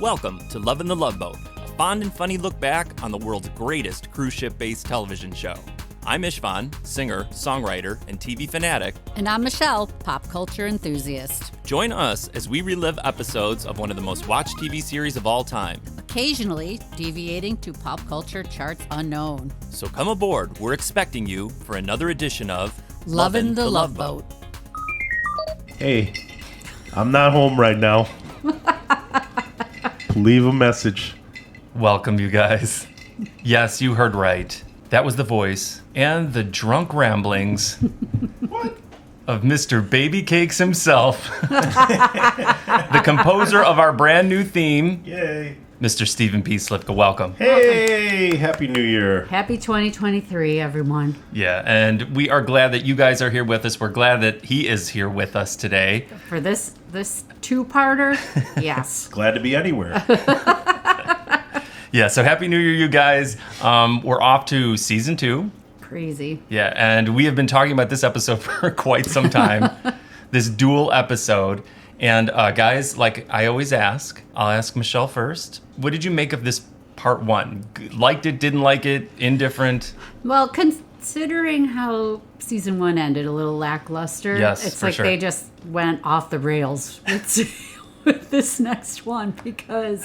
Welcome to Lovin' the Loveboat, a fond and funny look back on the world's greatest cruise ship-based television show. I'm Ishvan, singer, songwriter, and TV fanatic. And I'm Michelle, pop culture enthusiast. Join us as we relive episodes of one of the most watched TV series of all time. Occasionally deviating to pop culture charts unknown. So come aboard, we're expecting you for another edition of Lovin' the Loveboat. Hey, I'm not home right now. Leave a message. Welcome, you guys. Yes, you heard right. That was the voice and the drunk ramblings of Mr. Baby Cakes himself, the composer of our brand new theme. Yay. Mr. Stephen P. Slipka, welcome. Hey, Happy New Year. Happy 2023, everyone. Yeah, and we are glad that you guys are here with us. We're glad that he is here with us today. For this two-parter, yes. Glad to be anywhere. Yeah, so Happy New Year, you guys. We're off to season 2. Crazy. Yeah, and we have been talking about this episode for quite some time, this dual episode. And guys, like I always ask, I'll ask Michelle first. What did you make of this part 1? Liked it, didn't like it, indifferent? Well, considering how season 1 ended, a little lackluster. Yes, it's for like sure. they just went off the rails with this next one because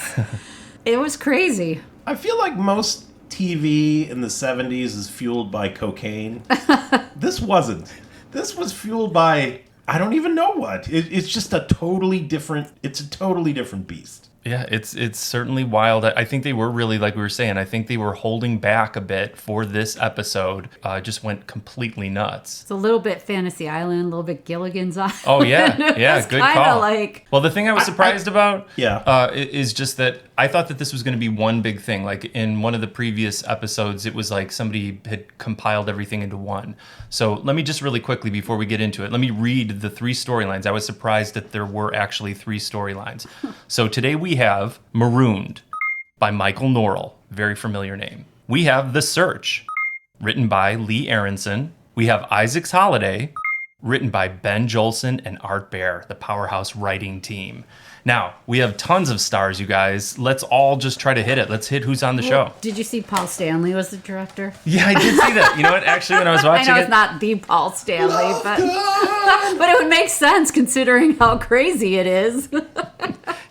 it was crazy. I feel like most TV in the 70s is fueled by cocaine. This wasn't. This was fueled by, I don't even know what. It's just a totally different beast. Yeah, it's certainly wild. I think they were really, like we were saying, I think they were holding back a bit for this episode. Just went completely nuts. It's a little bit Fantasy Island, a little bit Gilligan's Island. Oh, yeah. Yeah, good call. Like... Well, the thing I was surprised about Yeah. is just that I thought that this was going to be one big thing. Like in one of the previous episodes, it was like somebody had compiled everything into one. So let me just really quickly, before we get into it, let me read the 3 storylines. I was surprised that there were actually 3 storylines. So today we have Marooned by Michael Norrell, very familiar name. We have The Search, written by Lee Aronson. We have Isaac's Holiday, written by Ben Jolson and Art Bear, the powerhouse writing team. Now, we have tons of stars, you guys. Let's all just try to hit it. Let's hit who's on the show. Did you see Paul Stanley was the director? Yeah, I did see that. You know what? Actually, when I was watching I know it... it's not the Paul Stanley, but it would make sense considering how crazy it is.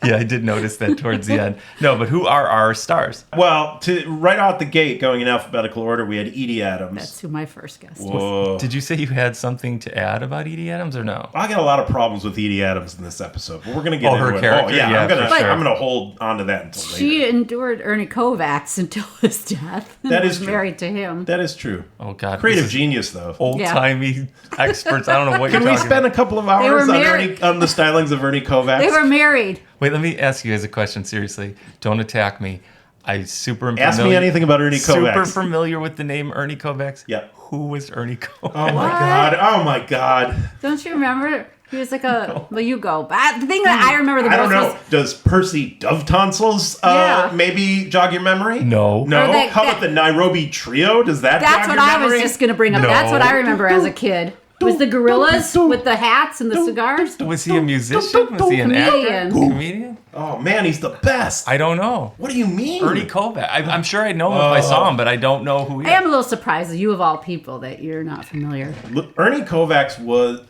Yeah, I did notice that towards the end. No, but who are our stars? Well, right out the gate, going in alphabetical order, we had Edie Adams. That's who my first guest was. Whoa. Did you say you had something to add about Edie Adams or no? I got a lot of problems with Edie Adams in this episode, but we're going to get into her it. character? Yeah, Yeah, for sure. I'm gonna hold on to that until later. She endured Ernie Kovacs until his death. And That was is true. married to him. That is true. Oh, God. Creative this is genius, though. Old-timey experts. I don't know what Can you're we talking spend about. a couple of They were hours married. on the stylings of Ernie Kovacs? They were married. Wait, let me ask you guys a question, seriously. Don't attack me. I super familiar. Ask me anything about Ernie Kovacs. Super familiar with the name Ernie Kovacs. Yeah. Who was Ernie Kovacs? Oh my god. Oh my god. Don't you remember? He was like a... Well, you go. But the thing that I remember the I don't most know. was... Does Percy Dove Tonsils Yeah. maybe jog your memory? No. No? Or How about the Nairobi Trio? Does that That's jog what your I memory? was just going to bring up. No. That's what I remember as a kid. Was the gorillas with the hats and the cigars? Was he a musician? Was he an actor? Comedian. Comedian? Oh man, he's the best. I don't know. What do you mean? Ernie Kovacs. I'm sure I know him if I saw him, but I don't know who he I is. am a little surprised that you of all people that you're not familiar. Look, Ernie Kovacs was...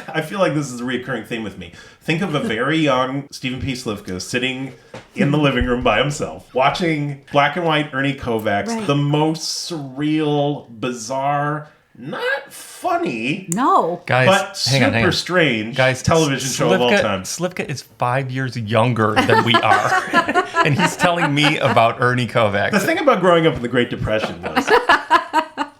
I feel like this is a recurring theme with me. Think of a very young Stephen P. Slipka sitting in the living room by himself, watching black and white Ernie Kovacs, Right. the most surreal, bizarre, not funny, No. Guys, but hang on, super strange Guys, television show of all time. Slipka is 5 years younger than we are. And he's telling me about Ernie Kovacs. The thing about growing up in the Great Depression was...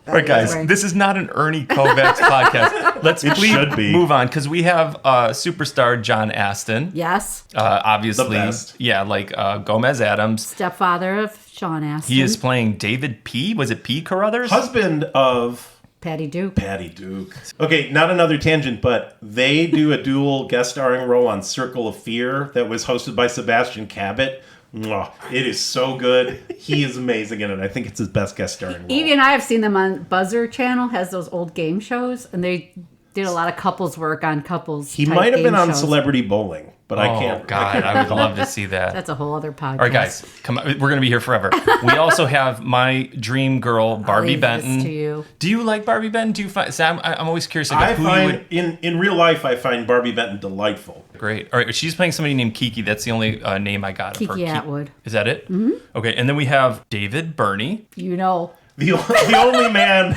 All right, guys, right. this is not an Ernie Kovacs podcast. Let's It please should be. move on, because we have superstar John Astin. Yes. Obviously, The best. yeah, like Gomez Adams. Stepfather of Sean Astin. He is playing David P. Was it P. Carruthers? Husband of... Patty Duke. Patty Duke. Okay, not another tangent, but they do a dual guest starring role on Circle of Fear that was hosted by Sebastian Cabot. Mwah. It is so good. He is amazing in it. I think it's his best guest starring role. Evie and I have seen them on Buzzer Channel, has those old game shows, and they did a lot of couples work on couples. He type might have been game on shows. Celebrity Bowling, but I can't. Oh, God, I would love to see that. That's a whole other podcast. All right, guys, come on. We're going to be here forever. We also have my dream girl, Barbi leave this Benton. to you. Do you like Barbi Benton? Do you find Sam? I'm always curious. I Like, who you find would. in real life, I find Barbi Benton delightful. Great. All right, she's playing somebody named Kiki. That's the only name I got of her. Kiki Atwood. Is that it? Mm-hmm. Okay, and then we have David Birney. You know. The only man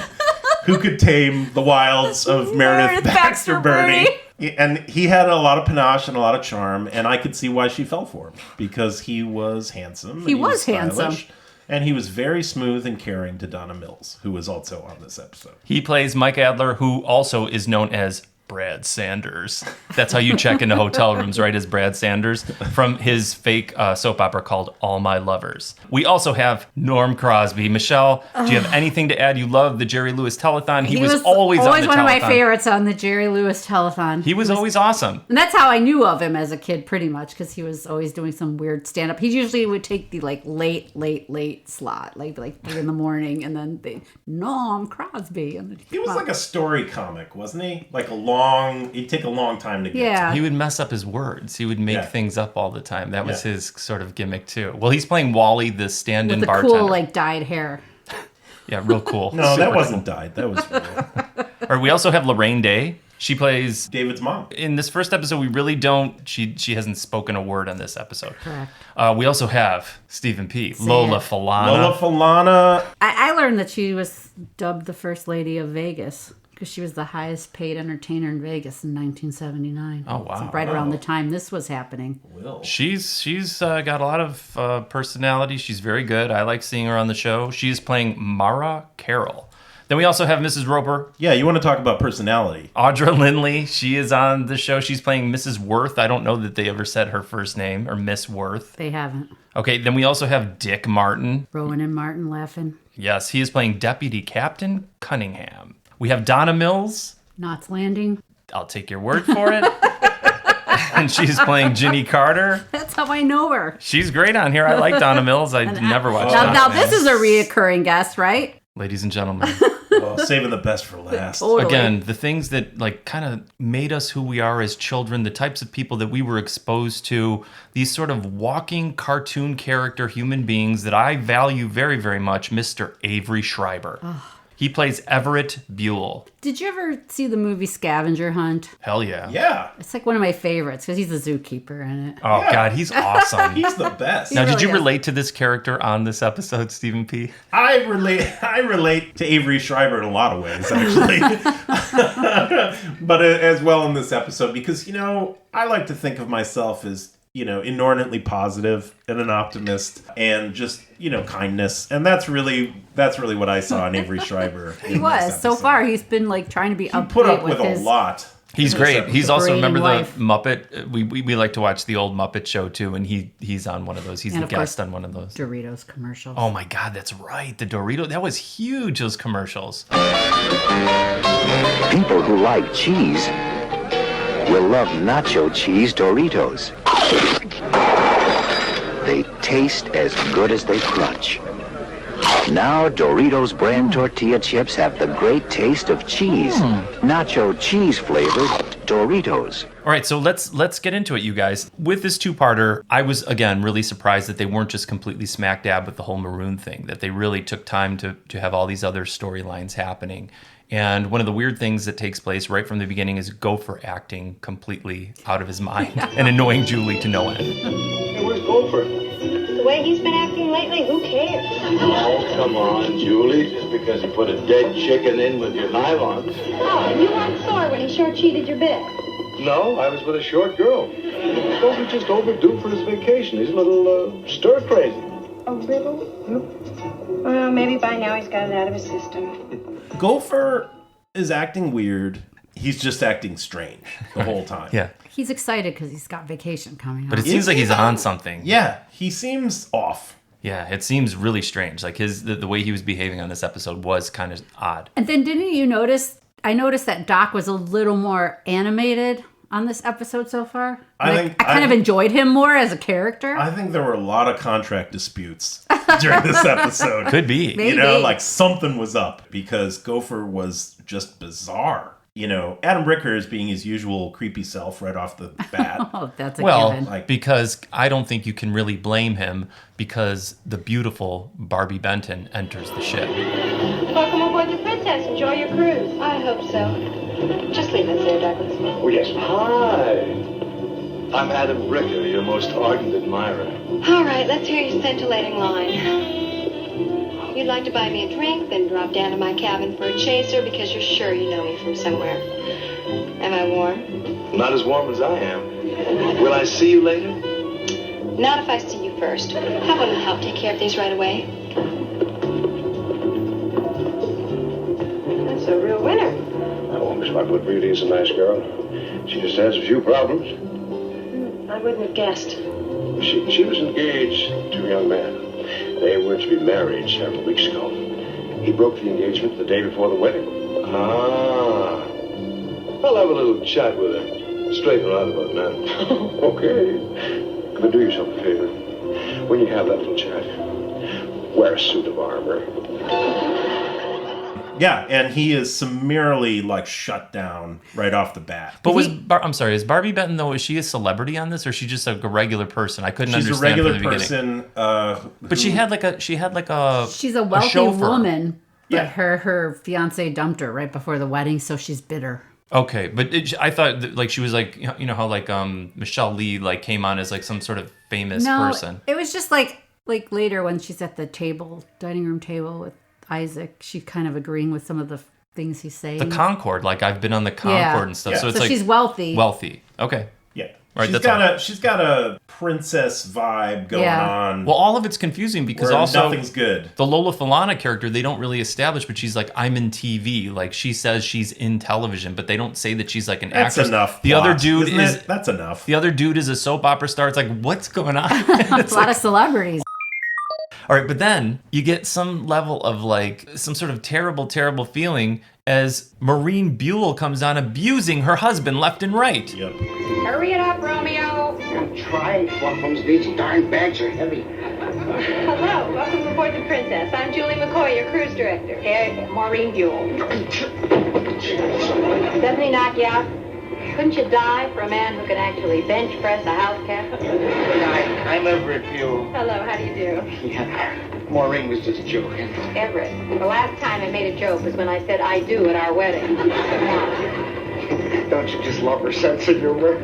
who could tame the wilds of Meredith Baxter Birney. And he had a lot of panache and a lot of charm, and I could see why she fell for him, because he was handsome. He was handsome. stylish, and he was very smooth and caring to Donna Mills, who was also on this episode. He plays Mike Adler, who also is known as Brad Sanders. That's how you check into hotel rooms, right? As Brad Sanders from his fake soap opera called All My Lovers. We also have Norm Crosby. Michelle, do you have anything to add? You love the Jerry Lewis telethon. He was always on the telethon. one of my favorites on the Jerry Lewis telethon. He was always awesome. And that's how I knew of him as a kid, pretty much, because he was always doing some weird stand-up. He usually would take the late slot, like 3 in the morning, and then Norm Crosby. And He was like a story comic, wasn't he? Like he'd take a long time to get Yeah. He would mess up his words. He would make Yeah. things up all the time. That was Yeah. his sort of gimmick too. Well, he's playing Wally, the stand-in with the bartender. cool, dyed hair. Yeah, real cool. No, Super that cool. wasn't dyed. That was real. All right, we also have Laraine Day. She plays David's mom. in this first episode. We really don't. She hasn't spoken a word on this episode. Correct. We also have Stephen P. Lola Falana. Lola Falana. I learned that she was dubbed the First Lady of Vegas because she was the highest paid entertainer in Vegas in 1979. Oh, wow. So right around the time this was happening. She's got a lot of personality. She's very good. I like seeing her on the show. She's playing Mara Carroll. Then we also have Mrs. Roper. Yeah, you want to talk about personality. Audra Lindley, she is on the show. She's playing Mrs. Worth. I don't know that they ever said her first name, or Miss Worth. They haven't. Okay, then we also have Dick Martin. Rowan and Martin laughing. Yes, he is playing Deputy Captain Cunningham. We have Donna Mills. Knots Landing. I'll take your word for it. And she's playing Ginny Carter. That's how I know her. She's great on here. I like Donna Mills. I never watched Donna Now Mills. this is a reoccurring guest, right? Ladies and gentlemen. Well, saving the best for last. Totally. Again, the things that kind of made us who we are as children, the types of people that we were exposed to, these sort of walking cartoon character human beings that I value very, very much, Mr. Avery Schriber. He plays Everett Buell. Did you ever see the movie Scavenger Hunt? Hell yeah. Yeah. It's like one of my favorites because he's the zookeeper in it. Oh, Yeah. God, he's awesome. He's the best. Now, did really you is. relate to this character on this episode, Stephen P? I relate to Avery Schriber in a lot of ways, actually. But as well in this episode, because, I like to think of myself as, inordinately positive and an optimist and just, kindness. And that's really what I saw in Avery Schriber. He was. So far, he's been trying to be He up put up with with a his... lot. He's great. He's also, Brain remember the wife. Muppet? We like to watch the old Muppet show, too, and he's on one of those. He's And the of course, guest on one of those. Doritos commercials. Oh, my God, that's right. The Dorito. That was huge, those commercials. People who like cheese will love nacho cheese Doritos. They taste as good as they crunch. Now Doritos brand tortilla chips have the great taste of cheese. Nacho cheese flavored Doritos. All right, so let's get into it, you guys. With this two-parter, I was, again, really surprised that they weren't just completely smack dab with the whole maroon thing, that they really took time to have all these other storylines happening. And one of the weird things that takes place right from the beginning is Gopher acting completely out of his mind and annoying Julie to no end. Hey, where's Gopher? The way he's been acting lately, who cares? Oh, come on, Julie. Just because you put a dead chicken in with your nylon. Oh, and you weren't sore when he short cheated your bit. No, I was with a short girl. Gopher's just overdue for his vacation. He's a little stir-crazy. A little? Well, maybe by now he's got it out of his system. Gopher is acting weird. He's just acting strange the whole time. Yeah, He's excited because he's got vacation coming but up. it seems like he's on something. Yeah, he seems off. Yeah, it seems really strange. Like the way he was behaving on this episode was kind of odd. And then didn't you notice, I noticed that Doc was a little more animated on this episode so far. I kind of enjoyed him more as a character. I think there were a lot of contract disputes during this episode. Could be. Maybe. Like something was up because Gopher was just bizarre. Adam Ricker is being his usual creepy self right off the bat. Oh, that's a given. Because I don't think you can really blame him because the beautiful Barbi Benton enters the ship. Welcome aboard the Princess. Enjoy your cruise. I hope so. Just leave us there, Douglas. Oh, yes. Hi. I'm Adam Ricker, your most ardent admirer. All right, let's hear your scintillating line. You'd like to buy me a drink, then drop down to my cabin for a chaser because you're sure you know me from somewhere. Am I warm? Not as warm as I am. Will I see you later? Not if I see you first. Have one to help take care of these right away. That's a real winner. Oh, Miss Lockwood really is a nice girl. She just has a few problems. I wouldn't have guessed. She was engaged to a young man. They were to be married several weeks ago. He broke the engagement the day before the wedding. Ah. I'll have a little chat with her. Straighten her out about now. Okay. But do yourself a favor. When you have that little chat, wear a suit of armor. Yeah, and he is summarily shut down right off the bat. But I'm sorry, is Barbi Benton though? Is she a celebrity on this, or is she just a regular person? I couldn't She's understand. She's a from regular the beginning. person. But she had like a. She's a wealthy chauffeur. woman. But Yeah. her fiance dumped her right before the wedding, so she's bitter. Okay, but I thought that, she was how Michelle Lee came on as some sort of famous person. It was just like later when she's at the dining room table with Isaac, she's kind of agreeing with some of the things he's saying. The Concorde, I've been on the Concorde and stuff. Yeah. So it's she's wealthy. Wealthy. Okay. Yeah. Right, She's got a princess vibe going on. Well, all of it's confusing because where also nothing's good. The Lola Falana character, they don't really establish, but she's I'm in TV. She says she's in television, but they don't say that she's an That's actress. enough. The other dude That's enough. The other dude is a soap opera star. It's what's going on? It's a lot of celebrities. All right, but then you get some level of some sort of terrible, terrible feeling as Maureen Buell comes on abusing her husband left and right. Yep. Hurry it up, Romeo. I'm trying, Fluffums. These darn bags are heavy. Hello, welcome aboard the Princess. I'm Julie McCoy, your cruise director. Here, Maureen Buell. Doesn't he knock you out? Couldn't you die for a man who can actually bench press a house cat? I'm Everett Buell. Hello, how do you do? Yeah, Maureen was just joking. Everett, the last time I made a joke was when I said I do at our wedding. Don't you just love her sense of humor?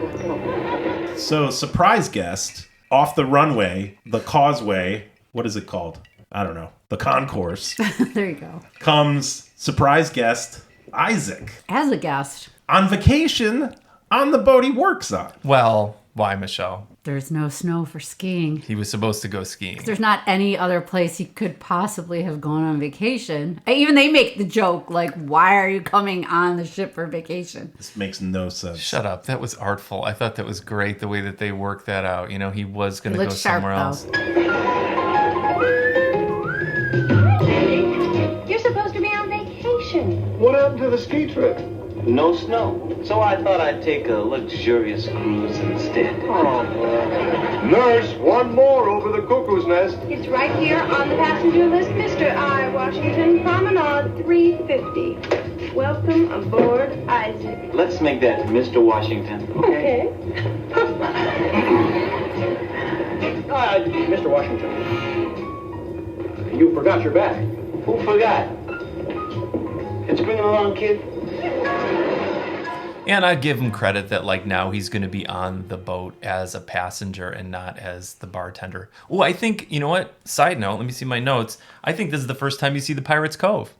So, surprise guest off the runway, the causeway, what is it called? I don't know. The concourse. There you go. Comes surprise guest Isaac. As a guest. On vacation on the boat he works on. Well, why, Michelle? There's no snow for skiing. He was supposed to go skiing. There's not any other place he could possibly have gone on vacation. Even they make the joke, why are you coming on the ship for vacation? This makes no sense. Shut up. That was artful. I thought that was great the way that they worked that out. He was going to go sharp, somewhere else. You're supposed to be on vacation. What happened to the ski trip? No snow. So I thought I'd take a luxurious cruise instead. Oh, Nurse, one more over the cuckoo's nest. It's right here on the passenger list, Mr. I. Washington, Promenade 350. Welcome aboard, Isaac. Let's make that Mr. Washington. Okay. Mr. Washington, you forgot your bag. Who forgot? Let's bring it along, kid. And I give him credit that now he's going to be on the boat as a passenger and not as the bartender. Oh, I think, you know what? Side note, let me see my notes. I think this is the first time you see the Pirates Cove.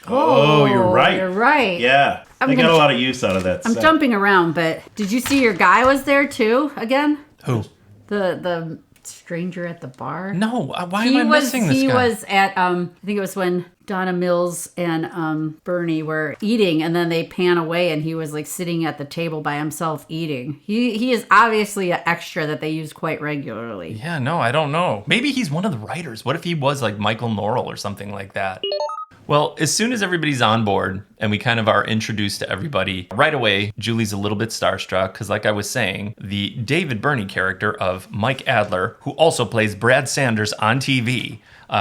Oh, you're right. You're right. Yeah. They got a lot of use out of that I'm set. jumping around, but did you see your guy was there too again? Who? The stranger at the bar? No, why am I missing this guy? He was at, I think it was when Donna Mills and Birney were eating, and then they pan away, and he was sitting at the table by himself eating. He is obviously an extra that they use quite regularly. Yeah, no, I don't know. Maybe he's one of the writers. What if he was Michael Norrell or something like that? Well, as soon as everybody's on board and we kind of are introduced to everybody, right away, Julie's a little bit starstruck because, like I was saying, the David Birney character of Mike Adler, who also plays Brad Sanders on TV,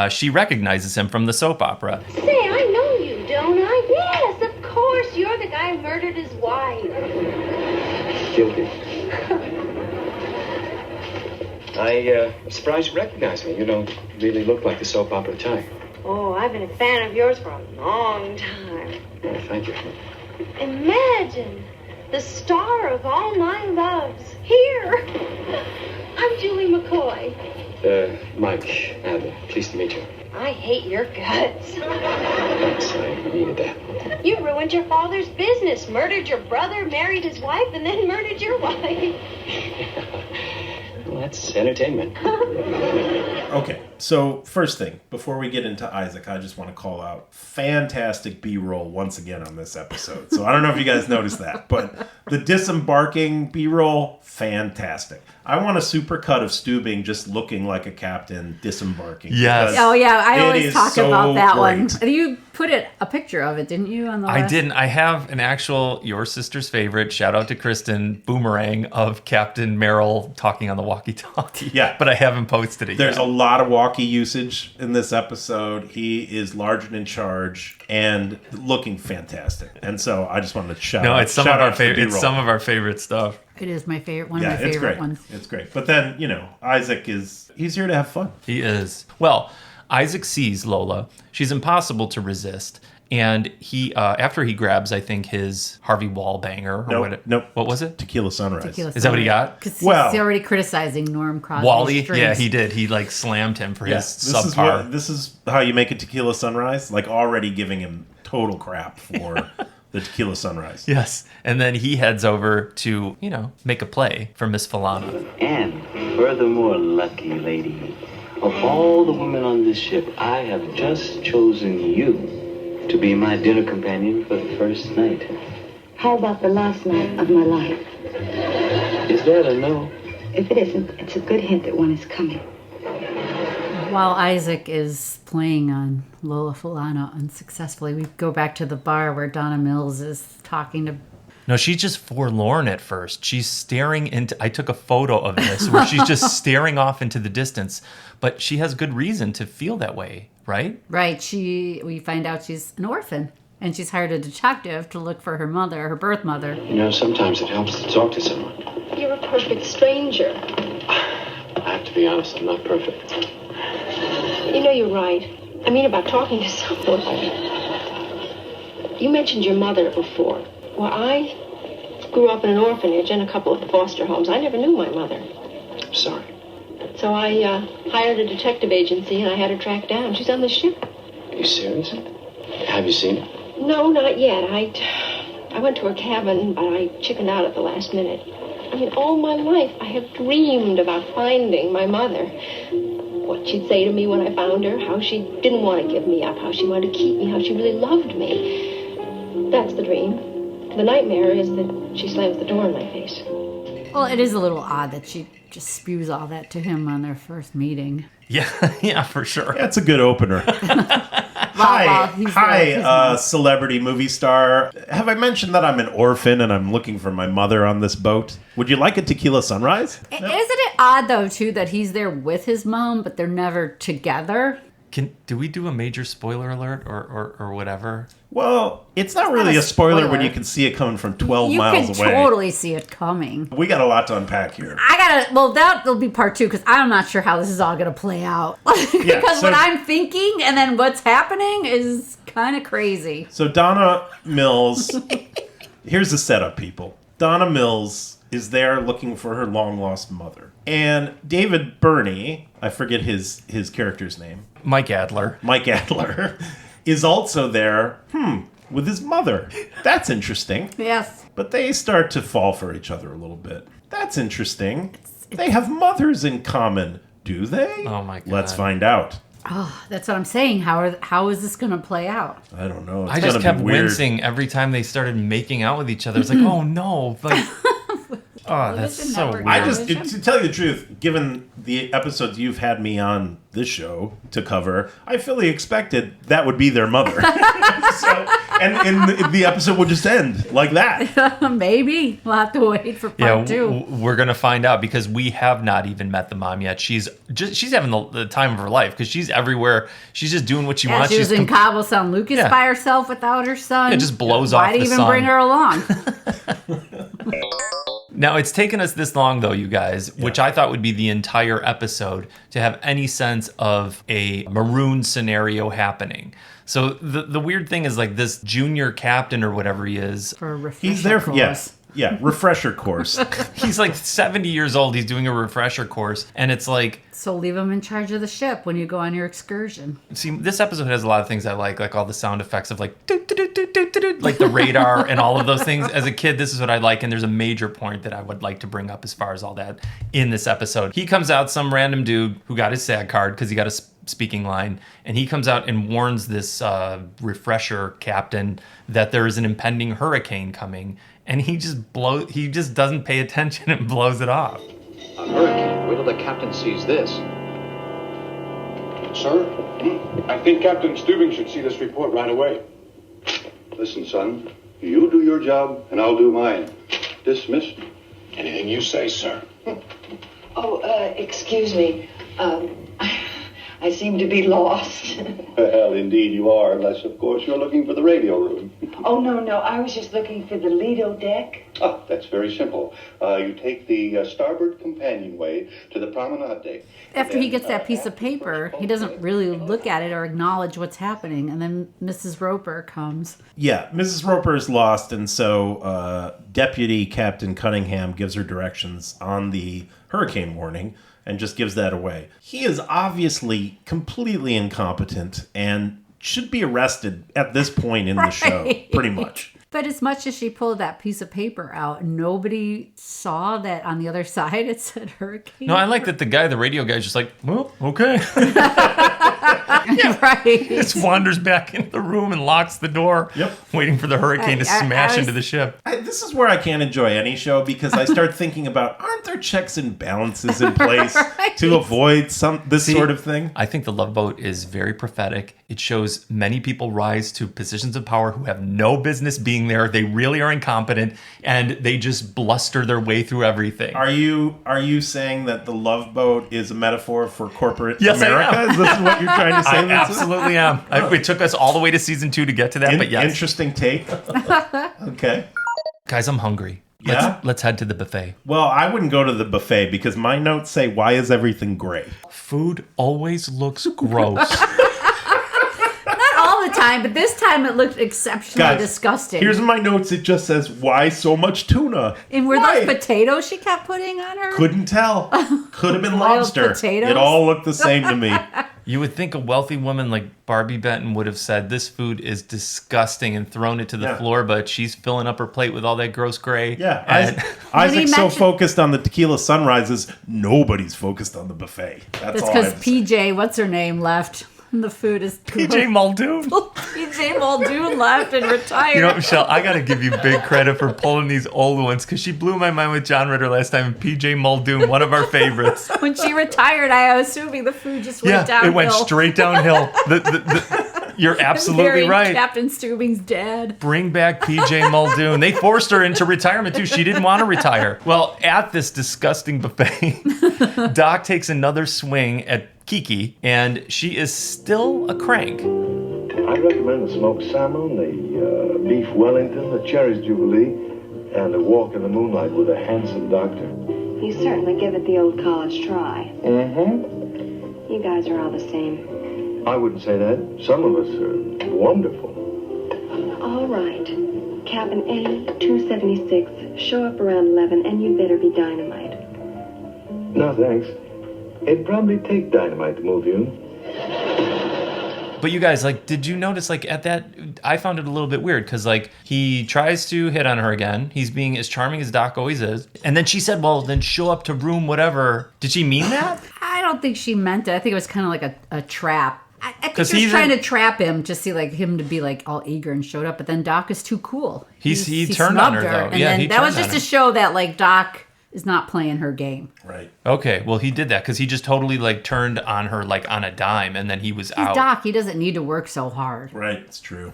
she recognizes him from the soap opera. Say, I know you, don't I? Yes, of course. You're the guy guy murdered his wife. Guilty. I'm surprised you recognize me. You don't really look like the soap opera type. Oh, I've been a fan of yours for a long time. Oh, thank you. Imagine the star of All My Loves here. I'm Julie McCoy. Mike Adler. Pleased to meet you. I hate your guts. Thanks, I needed that. You ruined your father's business, murdered your brother, married his wife, and then murdered your wife. Well, that's entertainment. Okay, so first thing, before we get into Isaac, I just want to call out fantastic B-roll once again on this episode. So I don't know if you guys noticed that, but the disembarking B-roll, fantastic. I want a super cut of Steubing just looking like a captain disembarking. Yes. Oh, yeah. I It always is talk so about that great. one. You put a picture of it, didn't you, on the I last? didn't. I have an actual Your Sister's Favorite, shout out to Kristen, boomerang of Captain Merrill talking on the walkie-talkie. Yeah. But I haven't posted it There's yet. a lot of walkie usage in this episode. He is large and in charge and looking fantastic. And so I just wanted to shout out. It's some shout of our out to the favorite. It's B-roll. some of our favorite stuff. It is my favorite, one Yeah, of my it's favorite great. ones. It's great. But then, Isaac he's here to have fun. He is. Well, Isaac sees Lola. She's impossible to resist. And he, after he grabs, I think, his Harvey Wallbanger. Or Nope. What was it? Tequila Sunrise. Is that what he got? Because Well- he's already criticizing Norm Crosby. Wally? Yeah, he did. He slammed him for his subpar. This is how you make a Tequila Sunrise. Already giving him total crap for the Tequila Sunrise. Yes. And then he heads over to, make a play for Miss Falana. And furthermore, lucky lady, of all the women on this ship, I have just chosen you to be my dinner companion for the first night. How about the last night of my life? Is that a no? If it isn't, it's a good hint that one is coming. While Isaac is playing on Lola Falana unsuccessfully, we go back to the bar where Donna Mills is talking to... No, she's just forlorn at first. She's staring into... I took a photo of this where she's just staring off into the distance. But she has good reason to feel that way, right? Right. We find out she's an orphan. And she's hired a detective to look for her mother, her birth mother. Sometimes it helps to talk to someone. You're a perfect stranger. I have to be honest, I'm not perfect. You're right. I mean, about talking to someone. You mentioned your mother before. Well, I grew up in an orphanage and a couple of foster homes. I never knew my mother. I'm sorry. So I hired a detective agency and I had her tracked down. She's on the ship. Are you serious? Have you seen her? No, not yet. I went to her cabin, but I chickened out at the last minute. I mean, all my life I have dreamed about finding my mother. What she'd say to me when I found her, how she didn't want to give me up, how she wanted to keep me, how she really loved me. That's the dream. The nightmare is that she slams the door in my face. Well, it is a little odd that she just spews all that to him on their first meeting. Yeah, for sure. That's a good opener. Hi, celebrity movie star. Have I mentioned that I'm an orphan and I'm looking for my mother on this boat? Would you like a Tequila Sunrise? Isn't it odd, though, too, that he's there with his mom, but they're never together? Do we do a major spoiler alert or whatever? Well, it's not really a spoiler when you can see it coming from 12 miles away. You can totally see it coming. We got a lot to unpack here. That'll be part 2, because I'm not sure how this is all going to play out. Because what I'm thinking and then what's happening is kind of crazy. So Donna Mills, here's the setup, people. Donna Mills is there looking for her long-lost mother. And David Birney, I forget his character's name. Mike Adler, is also there, with his mother. That's interesting. Yes. But they start to fall for each other a little bit. That's interesting. They have mothers in common. Do they? Oh, my God. Let's find out. Oh, that's what I'm saying. How is this going to play out? I don't know. It's I just gonna kept be weird. wincing every time they started making out with each other. It's like, oh no. Oh, that's so weird. I just, to tell you the truth, given the episodes you've had me on this show to cover, I fully expected that would be their mother. And the episode would just end like that. Maybe. We'll have to wait for part 2. We're going to find out because we have not even met the mom yet. She's having the time of her life because she's everywhere. She's just doing what she wants. She was in Cabo San Lucas by herself without her son. It just blows off the sun. Why did you even bring her along? Now, it's taken us this long, though, you guys, which I thought would be the entire episode, to have any sense of a maroon scenario happening. So the weird thing is, like, this junior captain or whatever he is. For a refresher He's there for, course. Yeah, refresher course. He's like 70 years old. He's doing a refresher course. And it's like... So leave him in charge of the ship when you go on your excursion. See, this episode has a lot of things I like all the sound effects of like the radar and all of those things. As a kid, this is what I like. And there's a major point that I would like to bring up as far as all that in this episode. He comes out, some random dude who got his SAG card because he got a speaking line, and he comes out and warns this refresher captain that there is an impending hurricane coming, and he just doesn't pay attention and blows it off. A hurricane? Wait till the captain sees this. Sir, I think Captain Steubing should see this report right away. Listen, son, you do your job and I'll do mine. Dismissed. Anything you say, sir. Excuse me. I seem to be lost. Well, indeed you are, unless, of course, you're looking for the radio room. Oh, no, I was just looking for the Lido deck. Oh, that's very simple. You take the starboard companionway to the promenade deck. After he gets that piece of paper, he doesn't really look at it or acknowledge what's happening. And then Mrs. Roper comes. Yeah, Mrs. Roper is lost, and so Deputy Captain Cunningham gives her directions on the hurricane warning and just gives that away. He is obviously completely incompetent and should be arrested at this point in the show, pretty much. But as much as she pulled that piece of paper out, nobody saw that on the other side it said hurricane. No, I like that the radio guy is just like, well, okay. Yeah, right. He just wanders back into the room and locks the door, waiting for the hurricane to smash into the ship. This is where I can't enjoy any show because I start thinking about, aren't there checks and balances in place to avoid this sort of thing? I think the Loveboat is very prophetic. It shows many people rise to positions of power who have no business being there. They really are incompetent, and they just bluster their way through everything. Are you saying that the Loveboat is a metaphor for corporate Yes, America? I am. Is this what you're trying to say? I absolutely am. It took us all the way to season 2 to get to that, but yes. Interesting take. Okay. Guys, I'm hungry. Yeah? Let's head to the buffet. Well, I wouldn't go to the buffet because my notes say, why is everything gray? Food always looks gross. All the time, but this time it looked exceptionally disgusting. Here's my notes. It just says, why so much tuna? And were those potatoes she kept putting on her? Couldn't tell. Could have been Boiled lobster. potatoes? It all looked the same to me. You would think a wealthy woman like Barbi Benton would have said, this food is disgusting and thrown it to the floor, but she's filling up her plate with all that gross gray. Yeah. Isaac's so focused on the tequila sunrises, nobody's focused on the buffet. That's because PJ, what's her name, left. And the food is PJ Muldoon. PJ Muldoon left and retired. You know, Michelle, I got to give you big credit for pulling these old ones because she blew my mind with John Ritter last time. And PJ Muldoon, one of our favorites. When she retired, I was assuming the food just went downhill. It went straight downhill. You're absolutely right. Captain Steubing's dad. Bring back PJ Muldoon. They forced her into retirement too. She didn't want to retire. Well, at this disgusting buffet, Doc takes another swing at Kiki, and she is still a crank. I recommend the smoked salmon, the beef Wellington, the cherries jubilee, and a walk in the moonlight with a handsome doctor. You certainly give it the old college try. Mm-hmm. You guys are all the same. I wouldn't say that. Some of us are wonderful. All right. Cabin A, 276. Show up around 11, and you better be dynamite. No, thanks. It'd probably take dynamite to move you. But you guys, like, did you notice, like, at that, I found it a little bit weird, because, like, he tries to hit on her again. He's being as charming as Doc always is. And then she said, well, then show up to room whatever. Did she mean that? I don't think she meant it. I think it was kind of like a trap. I think she was trying to trap him, just see like him to be like all eager and showed up. But then Doc is too cool. He turned on her, though. And then that was just to show that like Doc is not playing her game. Right. Okay, well, he did that because he just totally like turned on her like on a dime, and then he was He's out. Doc. He doesn't need to work so hard. Right. It's true.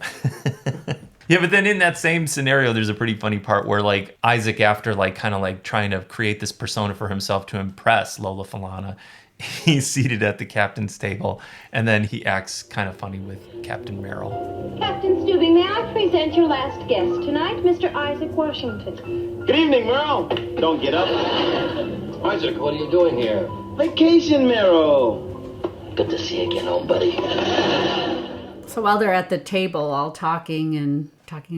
Yeah, but then in that same scenario, there's a pretty funny part where like Isaac, after like kind of like trying to create this persona for himself to impress Lola Falana, he's seated at the captain's table, and then he acts kind of funny with Captain Merrill. Captain Stubing, may I present your last guest tonight, Mr. Isaac Washington? Good evening, Merrill. Don't get up. Isaac, what are you doing here? Vacation, Merrill. Good to see you again, old buddy. So while they're at the table all talking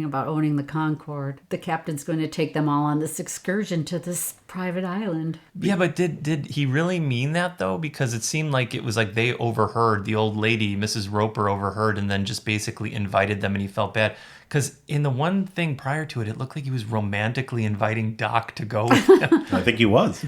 about owning the Concorde, the captain's going to take them all on this excursion to this private island. Yeah, but did he really mean that though? Because it seemed like it was like they overheard, the old lady, Mrs. Roper, overheard and then just basically invited them, and he felt bad. Because in the one thing prior to it, it looked like he was romantically inviting Doc to go with him. I think he was.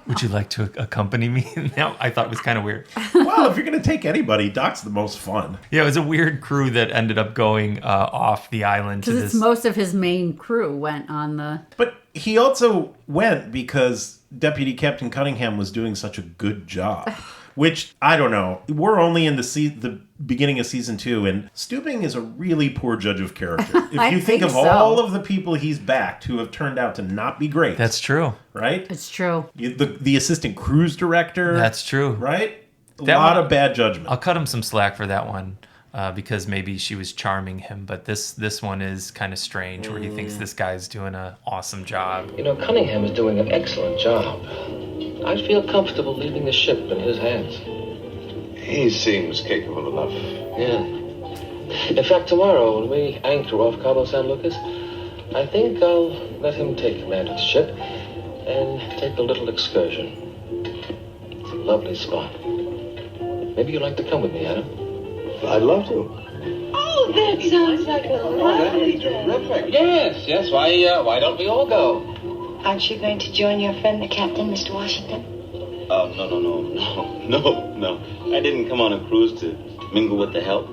Would you like to accompany me? Now, I thought it was kind of weird. Well, if you're going to take anybody, Doc's the most fun. Yeah, it was a weird crew that ended up going off the island to Because this. most of his main crew went on the... But he also went because Deputy Captain Cunningham was doing such a good job. Which, I don't know. We're only in the beginning of season 2, and Stubing is a really poor judge of character. If you think of all of the people he's backed who have turned out to not be great. That's true. Right? It's true. The assistant cruise director. That's true. Right? A lot of bad judgment. I'll cut him some slack for that one. Because maybe she was charming him, but this one is kind of strange, where he thinks this guy's doing an awesome job. You know, Cunningham is doing an excellent job. I'd feel comfortable leaving the ship in his hands. He seems capable enough. Yeah. In fact, tomorrow, when we anchor off Cabo San Lucas, I think I'll let him take command of the ship and take a little excursion. It's a lovely spot. Maybe you'd like to come with me, Adam? I'd love to. Oh, that sounds like a lovely day. Terrific. Yes. Why don't we all go? Aren't you going to join your friend, the captain, Mr. Washington? Oh, no. I didn't come on a cruise to mingle with the help.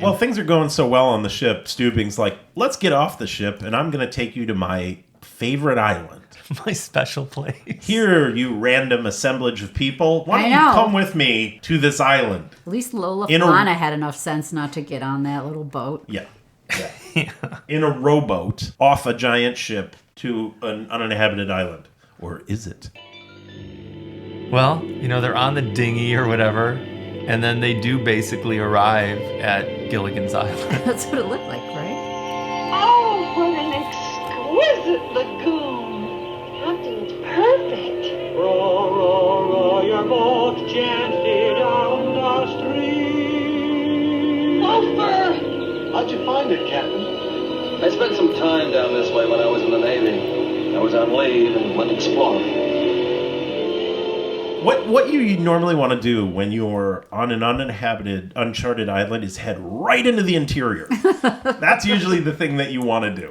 Well, things are going so well on the ship. Stubing's like, let's get off the ship, and I'm going to take you to my favorite island. My special place. Here, you random assemblage of people. Why don't you come with me to this island? At least Lola Falana had enough sense not to get on that little boat. Yeah. In a rowboat off a giant ship to an uninhabited island. Or is it? Well, they're on the dinghy or whatever, and then they do basically arrive at Gilligan's Island. That's what it looked like, right? Oh, what an exquisite lagoon. Captain, it's perfect. Row, row, row your boat gently down the stream. Loafer! How'd you find it, Captain? I spent some time down this way when I was in the Navy. I was on leave and went exploring. What you normally want to do when you're on an uninhabited, uncharted island is head right into the interior. That's usually the thing that you want to do,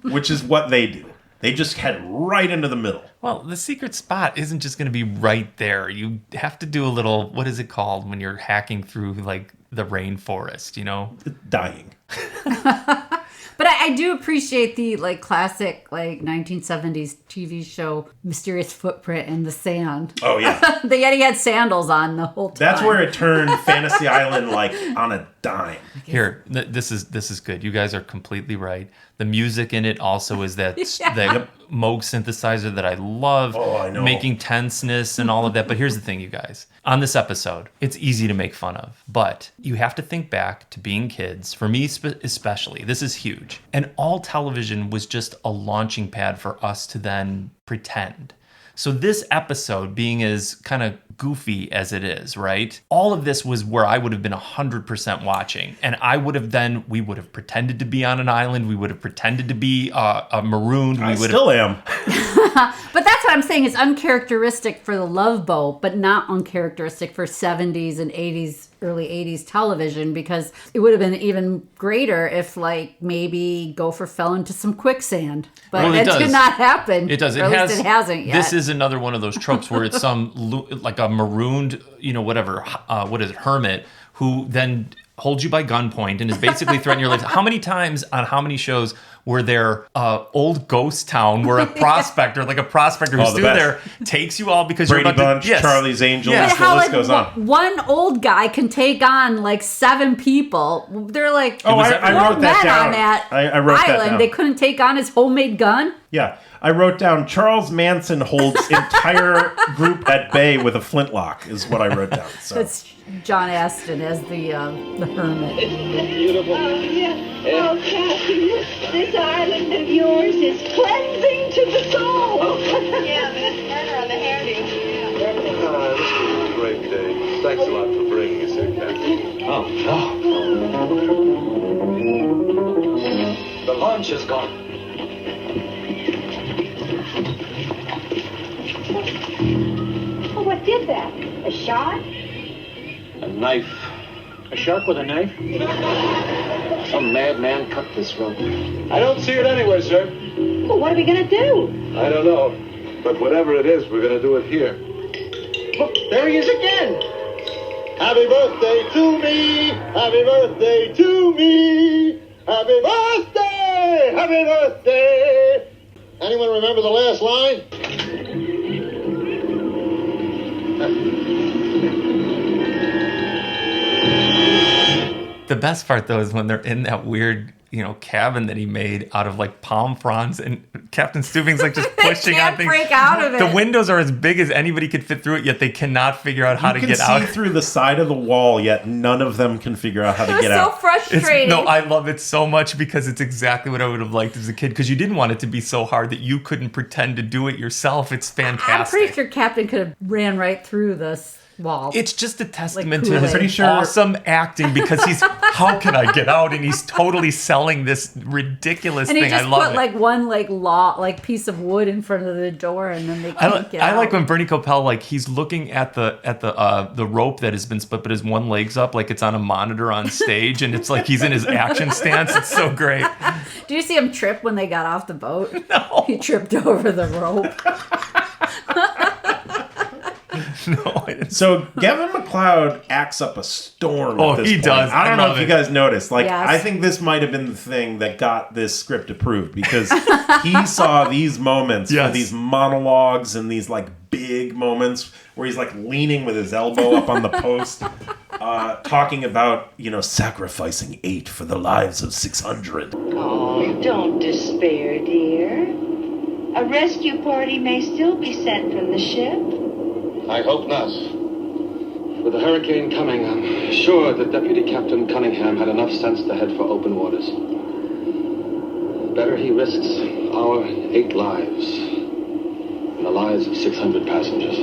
which is what they do. They just head right into the middle. Well, the secret spot isn't just going to be right there. You have to do a little, what is it called when you're hacking through like the rainforest, Dying. But I do appreciate the classic 1970s TV show Mysterious Footprint in the Sand. Oh yeah. Yet he had sandals on the whole time. That's where it turned Fantasy Island on a dime. Here, this is good. You guys are completely right. The music in it also is that Moog synthesizer that I love, making tenseness and all of that. But here's the thing, you guys. On this episode, it's easy to make fun of, but you have to think back to being kids. For me especially, this is huge. And all television was just a launching pad for us to then pretend. So this episode being as kind of goofy as it is, right? All of this was where I would have been 100% watching. And we would have pretended to be on an island. We would have pretended to be marooned. I still am. But that's what I'm saying. It's uncharacteristic for the Loveboat, but not uncharacteristic for 70s and 80s, early 80s television, because it would have been even greater if maybe Gopher fell into some quicksand. But that did not happen. It does. Or at least it hasn't yet. This is another one of those tropes where it's some a marooned, what is it, hermit, who then holds you by gunpoint and is basically threatening your life. How many times on how many shows were there old ghost town where a prospector, like a prospector who's still there, takes you all because Brady you're about Bunch, to... Yes. Charlie's Angels, Yes. the list goes on. One old guy can take on like 7 people. They're like, I wrote that down. On that I wrote that island. down. They couldn't take on his homemade gun. Yeah, I wrote down Charles Manson holds entire group at bay with a flintlock is what I wrote down. So. It's John Astin as the hermit. Beautiful. Oh, Kathy, this island of yours is cleansing to the soul. Yeah, but it's murder on the hairdo. This was a great day. Thanks a lot for bringing us here, Captain. Oh, no. The launch is gone. Oh, what did that? A shark? A knife. A shark with a knife? Some madman cut this rope. I don't see it anywhere, sir. Well, what are we going to do? I don't know. But whatever it is, we're going to do it here. Look, there he is again. Happy birthday to me. Happy birthday to me. Happy birthday. Happy birthday. Anyone remember the last line? The best part, though, is when they're in that weird, cabin that he made out of like palm fronds, and Captain Stubing's like just pushing on things. Break out of it. The windows are as big as anybody could fit through it, yet they cannot figure out how to get out. You can see through the side of the wall, yet none of them can figure out how to get out. So frustrating. I love it so much because it's exactly what I would have liked as a kid. Because you didn't want it to be so hard that you couldn't pretend to do it yourself. It's fantastic. I'm pretty sure Captain could have ran right through this wall. It's just a testament Like to his Kool-Aid. awesome acting because he's, how can I get out? And he's totally selling this ridiculous and thing. he just I love put it. like one piece of wood in front of the door, and then they can't get out. I like when Bernie Coppell, he's looking at the rope that has been split, but his one leg's up, like it's on a monitor on stage, and it's like he's in his action stance. It's so great. Did you see him trip when they got off the boat? No. He tripped over the rope. No, I didn't. So Gavin McLeod acts up a storm. Oh, at this he point. does. I don't know love if you it. guys noticed. Yes. I think this might have been the thing that got this script approved because he saw these moments, Yes. these monologues, and these big moments where he's leaning with his elbow up on the post, talking about sacrificing 8 for the lives of 600. Oh, don't despair, dear. A rescue party may still be sent from the ship. I hope not. With the hurricane coming, I'm sure that Deputy Captain Cunningham had enough sense to head for open waters. Better he risks our 8 lives than the lives of 600 passengers.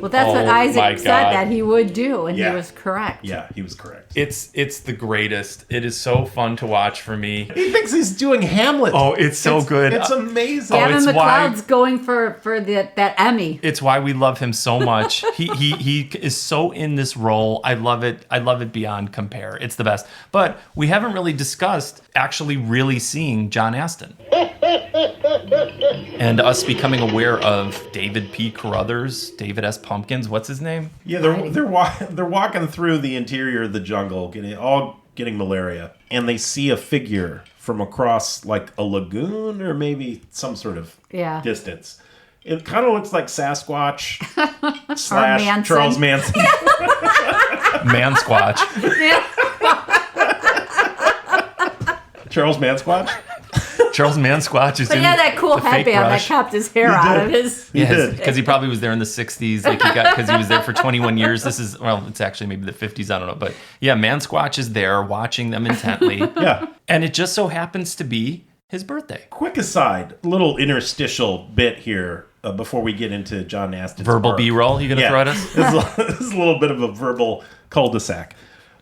Well, that's what my Isaac said God. that he would do, and Yeah. he was correct. Yeah, he was correct. It's the greatest. It is so fun to watch for me. He thinks he's doing Hamlet. Oh, it's so good. It's amazing. Gavin it's why- McLeod's going for that Emmy. It's why we love him so much. He is so in this role. I love it. I love it beyond compare. It's the best. But we haven't really discussed actually really seeing John Astin. And us becoming aware of David P. Carruthers, David S. Pumpkins, what's his name? Yeah, they're walking through the interior of the jungle, getting malaria, and they see a figure from across a lagoon or maybe some sort of distance. It kind of looks like Sasquatch / Manson. Charles Manson. Mansquatch. Charles Mansquatch. Charles Mansquatch is But in he had that cool the fake headband that brush. kept his hair out of his. Yes, because he probably was there in the 60s, because he was there for 21 years. It's actually maybe the 50s, I don't know. But yeah, Mansquatch is there watching them intently. Yeah. And it just so happens to be his birthday. Quick aside, little interstitial bit here before we get into John Astin's Verbal arc. B-roll you going to throw at us? This is a little bit of a verbal cul-de-sac.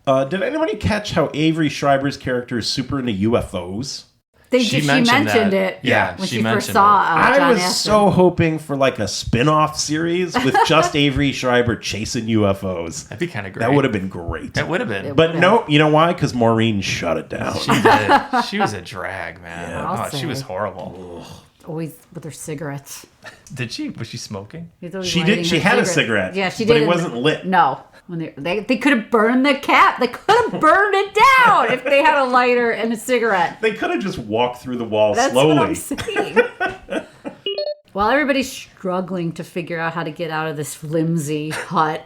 Did anybody catch how Avery Schriber's character is super into UFOs? She mentioned it. Yeah, when she she first mentioned saw I John was Astin. so hoping for a spin-off series with just Avery Schriber chasing UFOs. That'd be kind of great. That would have been great. That would have been. But no, you know why? Because Maureen shut it down. She did. She was a drag, man. Yeah. I'll She say. was horrible. always with her cigarettes. Did she? Was she smoking? She did. She had a cigarette. Yeah, she did. But it wasn't lit. No. When they could have burned the cap. They could have burned it down if they had a lighter and a cigarette. They could have just walked through the wall That's slowly. what I'm saying. While everybody's struggling to figure out how to get out of this flimsy hut